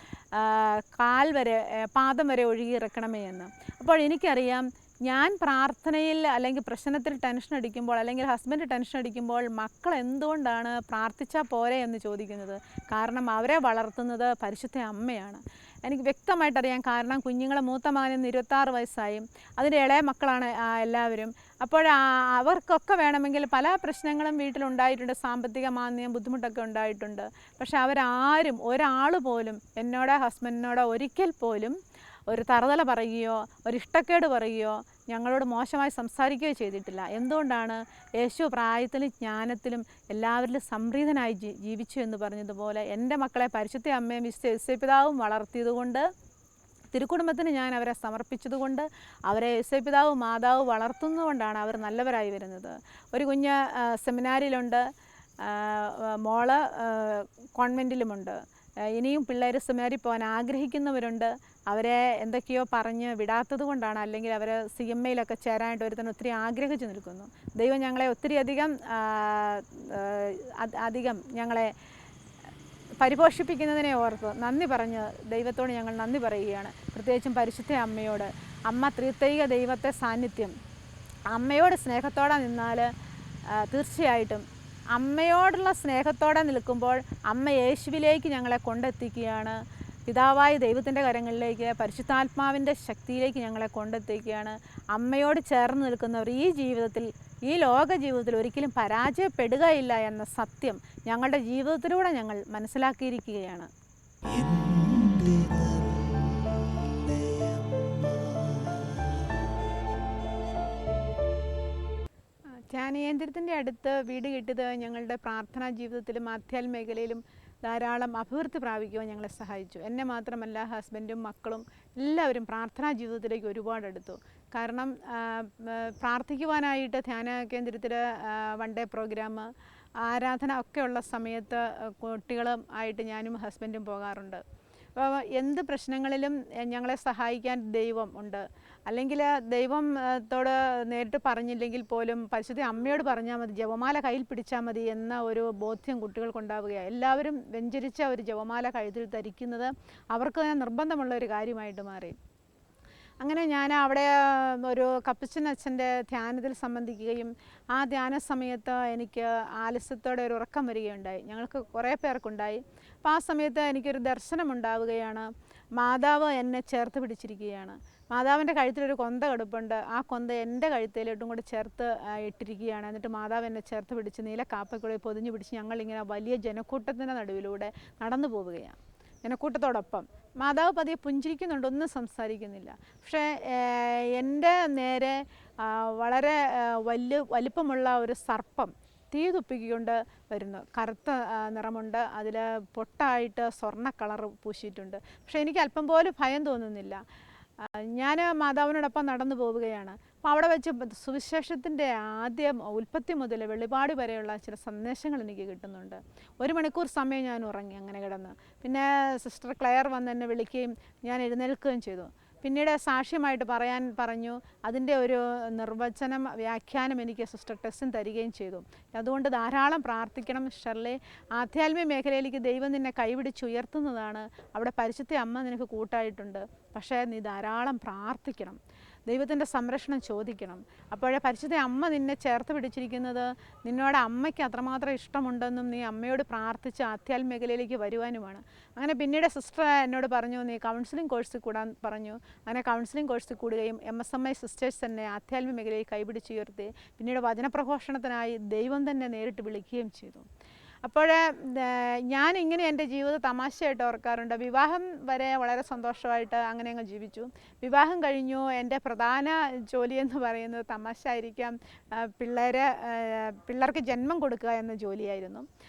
പാദം വരെ ഒഴുകിയിറക്കണമേ എന്ന്. അപ്പോൾ എനിക്കറിയാം, ഞാൻ പ്രാർത്ഥനയിൽ അല്ലെങ്കിൽ പ്രശ്നത്തിൽ ടെൻഷൻ അടിക്കുമ്പോൾ, അല്ലെങ്കിൽ ഹസ്ബൻഡ് ടെൻഷൻ അടിക്കുമ്പോൾ മക്കൾ എന്തുകൊണ്ടാണ് പ്രാർത്ഥിച്ചാൽ പോരെ എന്ന് ചോദിക്കുന്നത്. കാരണം അവരെ വളർത്തുന്നത് പരിശുദ്ധ അമ്മയാണ്. എനിക്ക് വ്യക്തമായിട്ടറിയാം. കാരണം കുഞ്ഞുങ്ങളെ മൂത്ത മകന് 26 വയസ്സായി, അതിൻ്റെ ഇളയ മക്കളാണ് എല്ലാവരും. അപ്പോൾ അവർക്കൊക്കെ വേണമെങ്കിൽ പല പ്രശ്നങ്ങളും വീട്ടിലുണ്ടായിട്ടുണ്ട്, സാമ്പത്തിക മാന്ദ്യം, ബുദ്ധിമുട്ടൊക്കെ ഉണ്ടായിട്ടുണ്ട്. പക്ഷെ അവരാരും, ഒരാൾ പോലും എന്നോടോ ഹസ്ബൻഡിനോടോ ഒരിക്കൽ പോലും ഒരു തറുതല പറയുകയോ ഒരു ഇഷ്ടക്കേട് പറയുകയോ ഞങ്ങളോട് മോശമായി സംസാരിക്കുകയോ ചെയ്തിട്ടില്ല. എന്തുകൊണ്ടാണ്? യേശു പ്രായത്തിലും ജ്ഞാനത്തിലും എല്ലാവരിലും സംപ്രീതനായി ജീവിച്ചു എന്ന് പറഞ്ഞതുപോലെ എൻ്റെ മക്കളെ പരിശുദ്ധ അമ്മയും വിശുദ്ധ യേശുപിതാവും വളർത്തിയതുകൊണ്ട്, തിരുക്കുടുംബത്തിന് ഞാൻ അവരെ സമർപ്പിച്ചതുകൊണ്ട്, അവരെ യേശുപിതാവ് മാതാവ് വളർത്തുന്നതുകൊണ്ടാണ് അവർ നല്ലവരായി വരുന്നത്. ഒരു കുഞ്ഞ് സെമിനാരിയിലുണ്ട്, മോള് കോൺവെൻറ്റിലുമുണ്ട്. ഇനിയും പിള്ളേർ സെമിനാരിൽ പോകാൻ ആഗ്രഹിക്കുന്നവരുണ്ട്. അവരെ എന്തൊക്കെയോ പറഞ്ഞ് വിടാത്തത് കൊണ്ടാണ്, അല്ലെങ്കിൽ അവർ CMAയിലൊക്കെ ചേരാനായിട്ട് ഒരുത്തന്നെ ഒത്തിരി ആഗ്രഹിച്ചു നിൽക്കുന്നു. ദൈവം ഞങ്ങളെ ഒത്തിരി അധികം ഞങ്ങളെ പരിപോഷിപ്പിക്കുന്നതിനെ ഓർത്ത് നന്ദി പറഞ്ഞ് ദൈവത്തോട് ഞങ്ങൾ നന്ദി പറയുകയാണ്. പ്രത്യേകിച്ചും പരിശുദ്ധ അമ്മയോട്. അമ്മ ത്രിത്വൈക ദൈവത്തെ സാന്നിധ്യം, അമ്മയോട് സ്നേഹത്തോടെ നിന്നാൽ തീർച്ചയായിട്ടും, അമ്മയോടുള്ള സ്നേഹത്തോടെ നിൽക്കുമ്പോൾ അമ്മ യേശുവിലേക്ക് ഞങ്ങളെ കൊണ്ടെത്തിക്കുകയാണ്. പിതാവായ ദൈവത്തിൻ്റെ കരങ്ങളിലേക്ക്, പരിശുദ്ധാത്മാവിൻ്റെ ശക്തിയിലേക്ക് ഞങ്ങളെ കൊണ്ടെത്തിക്കുകയാണ്. അമ്മയോട് ചേർന്ന് നിൽക്കുന്നവർ ഈ ജീവിതത്തിൽ, ഈ ലോക ജീവിതത്തിൽ ഒരിക്കലും പരാജയപ്പെടുകയില്ല എന്ന സത്യം ഞങ്ങളുടെ ജീവിതത്തിലൂടെ ഞങ്ങൾ മനസ്സിലാക്കിയിരിക്കുകയാണ്. ധ്യാനകേന്ദ്രത്തിൻ്റെ അടുത്ത് വീട് കിട്ടിയത് ഞങ്ങളുടെ പ്രാർത്ഥനാ ജീവിതത്തിലും ആധ്യാത്മിക മേഖലയിലും ധാരാളം അഭിവൃദ്ധി പ്രാപിക്കുവാൻ ഞങ്ങളെ സഹായിച്ചു. എന്നെ മാത്രമല്ല, ഹസ്ബൻഡും മക്കളും എല്ലാവരും പ്രാർത്ഥനാ ജീവിതത്തിലേക്ക് ഒരുപാട് എടുത്തു. കാരണം പ്രാർത്ഥിക്കുവാനായിട്ട് ധ്യാന കേന്ദ്രത്തിൽ 1 ഡേ പ്രോഗ്രാം, ആരാധന ഒക്കെ ഉള്ള സമയത്ത് കുട്ടികളും ആയിട്ട് ഞാനും ഹസ്ബൻഡും പോകാറുണ്ട്. എന്ത് പ്രശ്നങ്ങളിലും ഞങ്ങളെ സഹായിക്കാൻ ദൈവം ഉണ്ട്. അല്ലെങ്കിൽ ദൈവത്തോട് നേരിട്ട് പറഞ്ഞില്ലെങ്കിൽ പോലും പരിശുദ്ധ അമ്മയോട് പറഞ്ഞാൽ മതി, ജപമാല കയ്യിൽ പിടിച്ചാൽ മതി എന്ന ഒരു ബോധ്യം കുട്ടികൾക്കുണ്ടാവുകയാണ്. എല്ലാവരും വെഞ്ചരിച്ച ഒരു ജപമാല കഴുത്തിൽ ധരിക്കുന്നത് അവർക്ക് നിർബന്ധമുള്ള ഒരു കാര്യമായിട്ട് മാറി. അങ്ങനെ ഞാൻ അവിടെ ഒരു കപ്പച്ചൻ അച്ഛൻ്റെ ധ്യാനത്തിൽ സംബന്ധിക്കുകയും ആ ധ്യാന സമയത്ത് എനിക്ക് ആലസ്യത്തോടെ ഒരു ഉറക്കം വരികയുണ്ടായി. ഞങ്ങൾക്ക് കുറേ പേർക്കുണ്ടായി. അപ്പോൾ ആ സമയത്ത് എനിക്കൊരു ദർശനം ഉണ്ടാവുകയാണ്. മാതാവ് എന്നെ ചേർത്ത് പിടിച്ചിരിക്കുകയാണ്. മാതാവിൻ്റെ കഴുത്തിലൊരു കൊന്ത കിടപ്പുണ്ട്. ആ കൊന്ത എൻ്റെ കഴുത്തിലോട്ടും കൂടെ ചേർത്ത് ഇട്ടിരിക്കുകയാണ്. എന്നിട്ട് മാതാവ് എന്നെ ചേർത്ത് പിടിച്ച് നീല കാപ്പയ്ക്കൂടെ പൊതിഞ്ഞു പിടിച്ച് ഞങ്ങളിങ്ങനെ വലിയ ജനക്കൂട്ടത്തിൻ്റെ നടുവിലൂടെ നടന്നു പോവുകയാണ്. ജനക്കൂട്ടത്തോടൊപ്പം മാതാവ് പതിയെ പുഞ്ചിരിക്കുന്നുണ്ട്, ഒന്നും സംസാരിക്കുന്നില്ല. പക്ഷേ എൻ്റെ നേരെ വളരെ വലിപ്പമുള്ള ഒരു സർപ്പം തീ തുപ്പിക്കൊണ്ട് വരുന്നു. കറുത്ത നിറമുണ്ട്, അതിൽ പൊട്ടായിട്ട് സ്വർണ്ണ കളർ പൂശിയിട്ടുണ്ട്. പക്ഷേ എനിക്ക് അല്പം പോലും ഭയം തോന്നുന്നില്ല. ഞാൻ മാതാവിനോടൊപ്പം നടന്നു പോവുകയാണ്. അപ്പോൾ അവിടെ വെച്ച് സുവിശേഷത്തിൻ്റെ ആദ്യം ഉൽപ്പത്തി മുതൽ വെളിപാട് വരെയുള്ള ചില സന്ദേശങ്ങൾ എനിക്ക് കിട്ടുന്നുണ്ട്. 1 മണിക്കൂർ സമയം ഞാൻ ഉറങ്ങി അങ്ങനെ കിടന്ന്. പിന്നെ സിസ്റ്റർ ക്ലെയർ വന്ന് എന്നെ വിളിക്കുകയും ഞാൻ എഴുന്നേൽക്കുകയും ചെയ്തു. പിന്നീട് സാക്ഷ്യമായിട്ട് പറയാൻ പറഞ്ഞു. അതിൻ്റെ ഒരു നിർവചനം വ്യാഖ്യാനം എനിക്ക് സിസ്റ്റർ ടെസ്സിൻ തരികയും ചെയ്തു. അതുകൊണ്ട് ധാരാളം പ്രാർത്ഥിക്കണം ഷെർലി. ആധ്യാത്മിക മേഖലയിലേക്ക് ദൈവം നിന്നെ കൈപിടിച്ചുയർത്തുന്നതാണ്. അവിടെ പരിശുദ്ധ അമ്മ നിനക്ക് കൂട്ടായിട്ടുണ്ട്. പക്ഷേ നീ ധാരാളം പ്രാർത്ഥിക്കണം, ദൈവത്തിൻ്റെ സംരക്ഷണം ചോദിക്കണം. അപ്പോഴേ പരിശുദ്ധ അമ്മ നിന്നെ ചേർത്ത് പിടിച്ചിരിക്കുന്നത് നിന്നോട് അമ്മയ്ക്ക് അത്രമാത്രം ഇഷ്ടമുണ്ടെന്നും നീ അമ്മയോട് പ്രാർത്ഥിച്ച് ആധ്യാത്മിക മേഖലയിലേക്ക് വരുവാനുമാണ്. അങ്ങനെ പിന്നീട് സിസ്റ്റർ എന്നോട് പറഞ്ഞു, നീ കൗൺസിലിംഗ് കോഴ്സിൽ കൂടാൻ പറഞ്ഞു. അങ്ങനെ കൗൺസിലിംഗ് കോഴ്സിൽ കൂടുകയും MSMI സിസ്റ്റേഴ്സ് തന്നെ ആധ്യാത്മിക മേഖലയിൽ കൈപിടിച്ചുയർത്തി. പിന്നീട് വചനപ്രഘോഷണത്തിനായി ദൈവം തന്നെ നേരിട്ട് വിളിക്കുകയും ചെയ്തു. അപ്പോൾ ഞാനിങ്ങനെ എൻ്റെ ജീവിതം തമാശയായിട്ട് ഓർക്കാറുണ്ട്. വിവാഹം വരെ വളരെ സന്തോഷമായിട്ട് അങ്ങനെ അങ്ങ് ജീവിച്ചു. വിവാഹം കഴിഞ്ഞു. എൻ്റെ പ്രധാന ജോലി എന്ന് പറയുന്നത് തമാശ ആയിരിക്കാം, പിള്ളേർക്ക് ജന്മം കൊടുക്കുക എന്ന ജോലിയായിരുന്നു.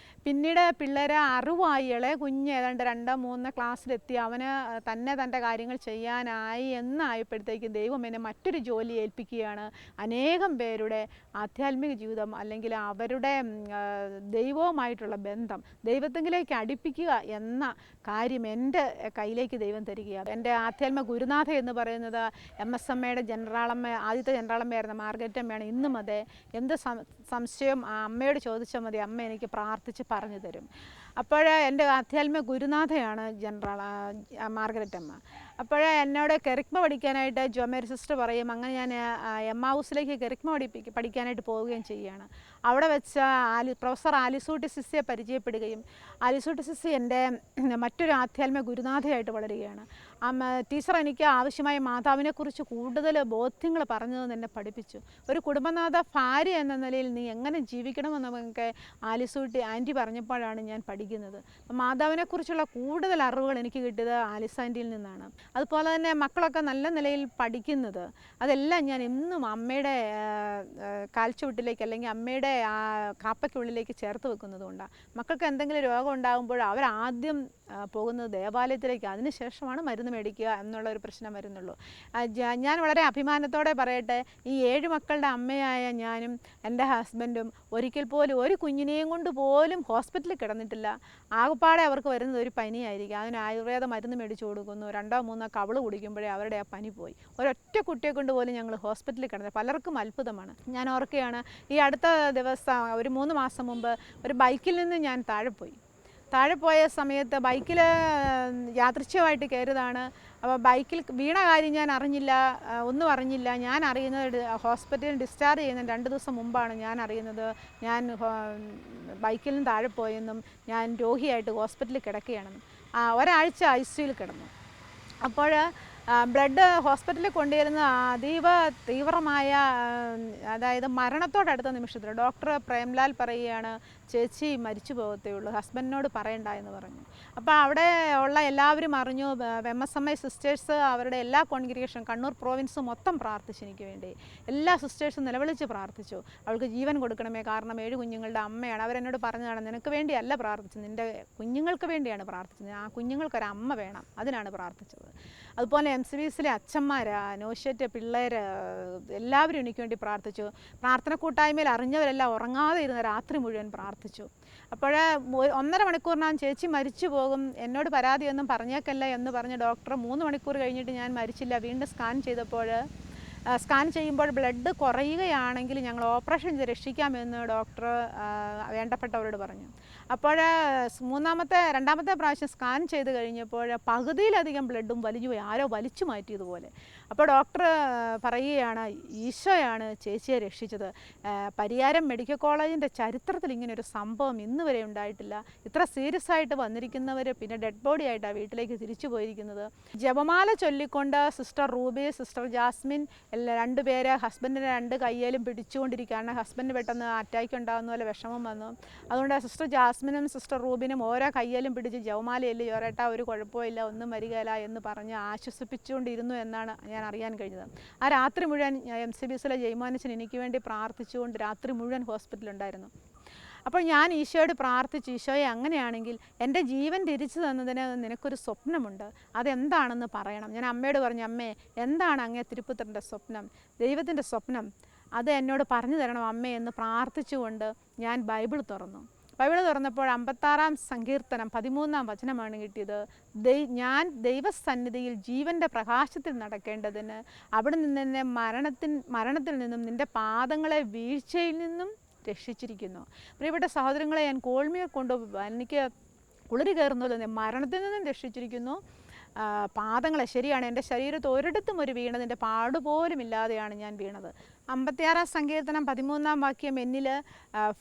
പിന്നീട് പിള്ളേരെ അറിവായി, ഇളയ കുഞ്ഞ് ഏതാണ്ട് 2-3 ക്ലാസ്സിലെത്തി, അവന് തന്നെ തൻ്റെ കാര്യങ്ങൾ ചെയ്യാനായി എന്നായപ്പോഴത്തേക്കും ദൈവം എന്നെ മറ്റൊരു ജോലി ഏൽപ്പിക്കുകയാണ്. അനേകം പേരുടെ ആധ്യാത്മിക ജീവിതം അല്ലെങ്കിൽ അവരുടെ ദൈവവുമായിട്ടുള്ള ബന്ധം ദൈവത്തെങ്കിലേക്ക് അടുപ്പിക്കുക എന്ന കാര്യം എൻ്റെ കയ്യിലേക്ക് ദൈവം തരികയാണ്. എൻ്റെ ആധ്യാത്മിക ഗുരുനാഥ എന്ന് പറയുന്നത് MSMയുടെ ആദ്യത്തെ ജനറാളമ്മയായിരുന്ന മാർഗരറ്റ് അമ്മയാണ്. ഇന്നും അതെ. എന്ത് സംശയം അമ്മയോട് ചോദിച്ചാൽ മതി, അമ്മ എനിക്ക് പ്രാർത്ഥിച്ച് പറഞ്ഞു തരും. അപ്പോൾ എൻ്റെ ആധ്യാത്മിക ഗുരുനാഥയാണ് മാർഗരറ്റ് അമ്മ. അപ്പോൾ എന്നോട് കെറിക്മ പഠിക്കാനായിട്ട് ജോമേരി സിസ്റ്റർ പറയും. അങ്ങനെ ഞാൻ എമ്മാവൂസിലേക്ക് കെറിക്മ പഠിക്കാനായിട്ട് പോവുകയും ചെയ്യുകയാണ്. അവിടെ വെച്ച് പ്രൊഫസർ ആലിസൂട്ടി സിസ്സിയെ പരിചയപ്പെടുകയും ആലിസൂട്ടി സിസ്സി എൻ്റെ മറ്റൊരു ആധ്യാത്മിക ഗുരുനാഥയായിട്ട് വളരുകയാണ്. ടീച്ചർ എനിക്ക് ആവശ്യമായ മാതാവിനെക്കുറിച്ച് കൂടുതൽ ബോധ്യങ്ങൾ പറഞ്ഞു തന്നെ എന്നെ പഠിപ്പിച്ചു. ഒരു കുടുംബനാഥ ഭാര്യ എന്ന നിലയിൽ നീ എങ്ങനെ ജീവിക്കണമെന്നൊക്കെ ആലിസൂട്ടി ആൻറ്റി പറഞ്ഞപ്പോഴാണ് ഞാൻ പഠിക്കുന്നത്. മാതാവിനെക്കുറിച്ചുള്ള കൂടുതൽ അറിവുകൾ എനിക്ക് കിട്ടിയത് ആലിസ് ആൻറ്റിയിൽ നിന്നാണ്. അതുപോലെ തന്നെ മക്കളൊക്കെ നല്ല നിലയിൽ പഠിക്കുന്നത് അതെല്ലാം ഞാൻ എന്നും അമ്മയുടെ കാൽച്ചുവട്ടിലേക്ക് അല്ലെങ്കിൽ അമ്മയുടെ കാപ്പയ്ക്കുള്ളിലേക്ക് ചേർത്ത് വെക്കുന്നതുകൊണ്ടാണ്. മക്കൾക്ക് എന്തെങ്കിലും രോഗം ഉണ്ടാകുമ്പോൾ അവരാദ്യം പോകുന്നത് ദേവാലയത്തിലേക്ക്, അതിനുശേഷമാണ് മരുന്ന് മേടിക്കുക എന്നുള്ളൊരു പ്രശ്നം വരുന്നുള്ളൂ. ഞാൻ വളരെ അഭിമാനത്തോടെ പറയട്ടെ, ഈ 7 മക്കളുടെ അമ്മയായ ഞാനും എൻ്റെ ഹസ്ബൻഡും ഒരിക്കൽ പോലും ഒരു കുഞ്ഞിനെയും കൊണ്ട് പോലും ഹോസ്പിറ്റലിൽ കിടന്നിട്ടില്ല. ആകപ്പാടെ അവർക്ക് വരുന്നത് ഒരു പനിയായിരിക്കും. അതിന് ആയുർവേദ മരുന്ന് മേടിച്ചു കൊടുക്കുന്നു. 2-3 കവള് കുടിക്കുമ്പോഴേ അവരുടെ ആ പനി പോയി. ഒരൊറ്റ കുട്ടിയെ കൊണ്ട് പോലും ഞങ്ങൾ ഹോസ്പിറ്റലിൽ കിടന്നത് പലർക്കും അത്ഭുതമാണ്. ഞാൻ ഓർക്കുകയാണ്, ഈ അടുത്ത ദിവസം ഒരു 3 മാസം മുമ്പ് ഒരു ബൈക്കിൽ നിന്ന് ഞാൻ താഴെ പോയ സമയത്ത് ബൈക്കിൽ യാദൃച്ഛികമായിട്ട് കയറിയതാണ്. അപ്പോൾ ബൈക്കിൽ വീണ കാര്യം ഞാൻ അറിഞ്ഞില്ല, ഒന്നും അറിഞ്ഞില്ല. ഞാൻ അറിയുന്നത് ഹോസ്പിറ്റലിൽ ഡിസ്ചാർജ് ചെയ്യുന്ന 2 ദിവസം മുമ്പാണ് ഞാൻ അറിയുന്നത് ഞാൻ ബൈക്കിൽ നിന്ന് താഴെ പോയെന്നും ഞാൻ രോഗിയായിട്ട് ഹോസ്പിറ്റലിൽ കിടക്കുകയാണെന്നും. ഒരാഴ്ച ICUയിൽ കിടന്നു. അപ്പോൾ ബ്ലഡ് ഹോസ്പിറ്റലിൽ കൊണ്ടുവരുന്ന അതീവ തീവ്രമായ, അതായത് മരണത്തോടടുത്ത നിമിഷത്തിൽ ഡോക്ടർ പ്രേംലാൽ പറയുകയാണ്, ചേച്ചി മരിച്ചു പോകത്തേ ഉള്ളൂ, ഹസ്ബൻഡിനോട് പറയണ്ട എന്ന് പറഞ്ഞു. അപ്പോൾ അവിടെ ഉള്ള എല്ലാവരും അറിഞ്ഞു. MSMI സിസ്റ്റേഴ്സ് അവരുടെ എല്ലാ കോൺഗ്രിഗേഷൻ കണ്ണൂർ പ്രോവിൻസ് മൊത്തം പ്രാർത്ഥിച്ചു എനിക്ക് വേണ്ടി. എല്ലാ സിസ്റ്റേഴ്സും നിലവിളിച്ച് പ്രാർത്ഥിച്ചു, അവൾക്ക് ജീവൻ കൊടുക്കണമേ, കാരണം 7 കുഞ്ഞുങ്ങളുടെ അമ്മയാണ്. അവരെന്നോട് പറഞ്ഞതാണ്, നിനക്ക് വേണ്ടിയല്ല പ്രാർത്ഥിച്ചത്, നിൻ്റെ കുഞ്ഞുങ്ങൾക്ക് വേണ്ടിയാണ് പ്രാർത്ഥിച്ചത്, ആ കുഞ്ഞുങ്ങൾക്കൊരമ്മ വേണം, അതിനാണ് പ്രാർത്ഥിച്ചത്. അതുപോലെ MCBSലെ അച്ഛന്മാർ, നോഷ്യറ്റ് പിള്ളേർ എല്ലാവരും എനിക്ക് വേണ്ടി പ്രാർത്ഥിച്ചു. പ്രാർത്ഥന കൂട്ടായ്മയിൽ അറിഞ്ഞവരെല്ലാം ഉറങ്ങാതെ ഇരുന്ന് രാത്രി മുഴുവൻ പ്രാർത്ഥിച്ചു. അപ്പോൾ 1.5 മണിക്കൂറിനകം ചേച്ചി മരിച്ചു പോകും, എന്നോട് പരാതിയൊന്നും പറഞ്ഞേക്കല്ല എന്ന് പറഞ്ഞ് ഡോക്ടർ 3 മണിക്കൂർ കഴിഞ്ഞിട്ട് ഞാൻ മരിച്ചില്ല. വീണ്ടും സ്കാൻ ചെയ്യുമ്പോൾ ബ്ലഡ് കുറയുകയാണെങ്കിൽ ഞങ്ങൾ ഓപ്പറേഷൻ ചെയ്ത് രക്ഷിക്കാമെന്ന് ഡോക്ടർ വേണ്ടപ്പെട്ടവരോട് പറഞ്ഞു. അപ്പോൾ രണ്ടാമത്തെ പ്രാവശ്യം സ്കാൻ ചെയ്ത് കഴിഞ്ഞപ്പോൾ പകുതിയിലധികം ബ്ലഡും വലിഞ്ഞുപോയി, ആരോ വലിച്ചു മാറ്റിയതുപോലെ. അപ്പോൾ ഡോക്ടർ പറയുകയാണ്, ഈശോയാണ് ചേച്ചിയെ രക്ഷിച്ചത്. പരിയാരം മെഡിക്കൽ കോളേജിൻ്റെ ചരിത്രത്തിൽ ഇങ്ങനൊരു സംഭവം ഇന്ന് വരെ ഉണ്ടായിട്ടില്ല. ഇത്ര സീരിയസ് ആയിട്ട് വന്നിരിക്കുന്നവർ പിന്നെ ഡെഡ് ബോഡി ആയിട്ടാണ് വീട്ടിലേക്ക് തിരിച്ചു പോയിരിക്കുന്നത്. ജപമാല ചൊല്ലിക്കൊണ്ട് സിസ്റ്റർ റൂബി, സിസ്റ്റർ ജാസ്മിൻ രണ്ടുപേര് ഹസ്ബൻഡിൻ്റെ 2 കയ്യിലും പിടിച്ചുകൊണ്ടിരിക്കുകയാണ്. ഹസ്ബൻഡ് പെട്ടെന്ന് അറ്റാക്ക് ഉണ്ടാകുന്ന പോലെ വിഷമം വന്നു. അതുകൊണ്ട് സിസ്റ്റർ ജാസ്മിനും സിസ്റ്റർ റൂബിനും ഓരോ കയ്യിലും പിടിച്ച് ജപമാലയല്ലേ ചോരേട്ടാ, ഒരു കുഴപ്പമില്ല, ഒന്നും വരികയില്ല എന്ന് പറഞ്ഞ് ആശ്വസിപ്പിച്ചുകൊണ്ടിരുന്നു എന്നാണ് ഞാൻ അറിയാൻ കഴിഞ്ഞത്. ആ രാത്രി മുഴുവൻ MCBSലെ ജയ്മാനച്ചൻ എനിക്ക് വേണ്ടി പ്രാർത്ഥിച്ചുകൊണ്ട് രാത്രി മുഴുവൻ ഹോസ്പിറ്റലുണ്ടായിരുന്നു. അപ്പോൾ ഞാൻ ഈശോയോട് പ്രാർത്ഥിച്ചു, ഈശോയെ അങ്ങനെയാണെങ്കിൽ എൻ്റെ ജീവൻ തിരിച്ചു തന്നതിന് നിനക്കൊരു സ്വപ്നമുണ്ട്, അതെന്താണെന്ന് പറയണം. ഞാൻ അമ്മയോട് പറഞ്ഞു, അമ്മേ എന്താണ് അങ്ങേ തിരുപ്പുത്രൻ്റെ സ്വപ്നം, ദൈവത്തിൻ്റെ സ്വപ്നം, അത് എന്നോട് പറഞ്ഞു തരണം അമ്മേ എന്ന് പ്രാർത്ഥിച്ചുകൊണ്ട് ഞാൻ ബൈബിൾ തുറന്നു. ബൈബിൾ തുറന്നപ്പോൾ 56-ാം സങ്കീർത്തനം 13-ാം വചനമാണ് കിട്ടിയത്. ഞാൻ ദൈവസന്നിധിയിൽ ജീവൻ്റെ പ്രകാശത്തിൽ നടക്കേണ്ടതിന് അവിടെ നിന്ന് മരണത്തിൽ നിന്നും നിൻ്റെ പാദങ്ങളെ വീഴ്ചയിൽ നിന്നും രക്ഷിച്ചിരിക്കുന്നു. പ്രിയപ്പെട്ട സഹോദരങ്ങളെ, ഞാൻ കോൾമീർ എനിക്ക് കുളിര് കയറുന്നല്ലോ, മരണത്തിൽ നിന്നും രക്ഷിച്ചിരിക്കുന്നു. പാദങ്ങളെ, ശരിയാണ്, എൻ്റെ ശരീരത്ത് ഒരിടത്തും ഒരു വീണതിൻ്റെ പാടുപോലും ഇല്ലാതെയാണ് ഞാൻ വീണത്. 56-ാം സങ്കീർത്തനം 13-ാം വാക്യം എന്നിൽ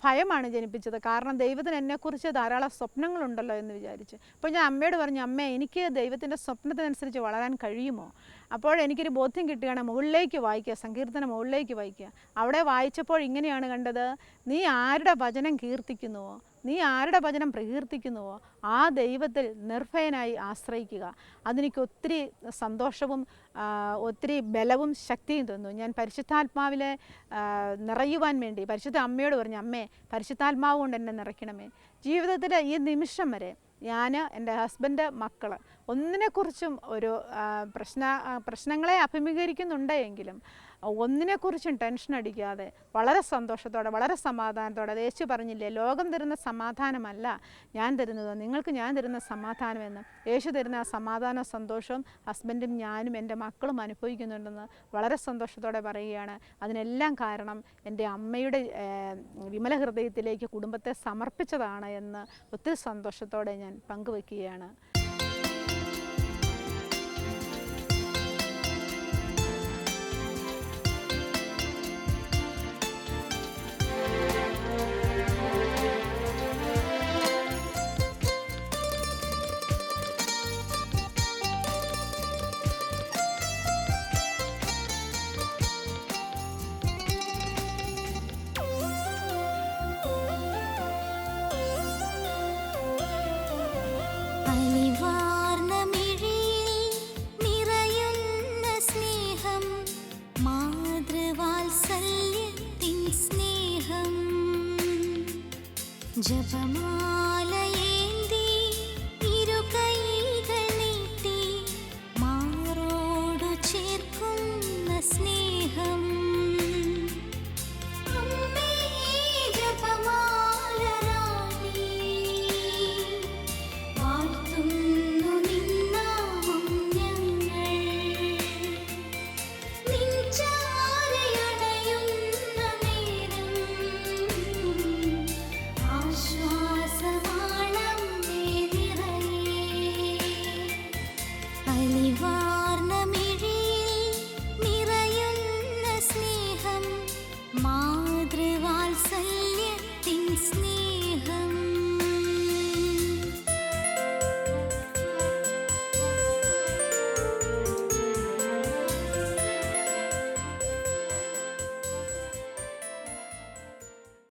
ഭയമാണ് ജനിപ്പിച്ചത്. കാരണം ദൈവത്തിന് എന്നെക്കുറിച്ച് ധാരാളം സ്വപ്നങ്ങളുണ്ടല്ലോ എന്ന് വിചാരിച്ച്. അപ്പോൾ ഞാൻ അമ്മയോട് പറഞ്ഞു, അമ്മേ എനിക്ക് ദൈവത്തിൻ്റെ സ്വപ്നത്തിനനുസരിച്ച് വളരാൻ കഴിയുമോ? അപ്പോൾ എനിക്കൊരു ബോധ്യം കിട്ടുകയാണ്, മുകളിലേക്ക് വായിക്കുക, സങ്കീർത്തനം മുകളിലേക്ക് വായിക്കുക. അവിടെ വായിച്ചപ്പോൾ ഇങ്ങനെയാണ് കണ്ടത്, നീ ആരുടെ വചനം കീർത്തിക്കുന്നുവോ, നീ ആരുടെ വചനം പ്രകീർത്തിക്കുന്നുവോ ആ ദൈവത്തിൽ നിർഭയനായി ആശ്രയിക്കുക. അതെനിക്ക് ഒത്തിരി സന്തോഷവും ഒത്തിരി ബലവും ശക്തിയും തന്നു. ഞാൻ പരിശുദ്ധാത്മാവിലെ നിറയുവാൻ വേണ്ടി പരിശുദ്ധ അമ്മയോട് പറഞ്ഞു, അമ്മേ പരിശുദ്ധാത്മാവ് കൊണ്ട് എന്നെ നിറയ്ക്കണമേ. ജീവിതത്തിൽ ഈ നിമിഷം വരെ ഞാൻ, എൻ്റെ ഹസ്ബൻഡ്, മക്കൾ ഒന്നിനെക്കുറിച്ചും ഒരു പ്രശ്നങ്ങളെ അഭിമുഖീകരിക്കുന്നുണ്ട് എങ്കിലും ഒന്നിനെക്കുറിച്ചും ടെൻഷൻ അടിക്കാതെ വളരെ സന്തോഷത്തോടെ വളരെ സമാധാനത്തോടെ, യേശു പറഞ്ഞില്ലേ, ലോകം തരുന്ന സമാധാനമല്ല ഞാൻ തരുന്നത്, നിങ്ങൾക്ക് ഞാൻ തരുന്ന സമാധാനമെന്ന്. യേശു തരുന്ന ആ സമാധാനവും സന്തോഷവും ഹസ്ബൻഡും ഞാനും എൻ്റെ മക്കളും അനുഭവിക്കുന്നുണ്ടെന്ന് വളരെ സന്തോഷത്തോടെ പറയുകയാണ്. അതിനെല്ലാം കാരണം എൻ്റെ അമ്മയുടെ വിമല ഹൃദയത്തിലേക്ക് കുടുംബത്തെ സമർപ്പിച്ചതാണ് എന്ന് ഒത്തിരി സന്തോഷത്തോടെ ഞാൻ പങ്കുവയ്ക്കുകയാണ്. ജപമാലയേന്തി ഇരു കൈകൾ നീട്ടി മാറോടു ചേർക്കുന്ന സ്നേഹം. അമ്മേ ജപമാല റാണി, വാഴ്ത്തുന്നു നിൻ നാമം ഞങ്ങൾ. നിൻ ചാരയണയുന്ന നേരം ആശ്വാസമാണമ്മേ നിറയേ. അലിവാർന്ന മിഴിയിൽ നിറയുന്ന സ്നേഹം, മാതൃവാത്സല്യത്തിൻ സ്നേഹം.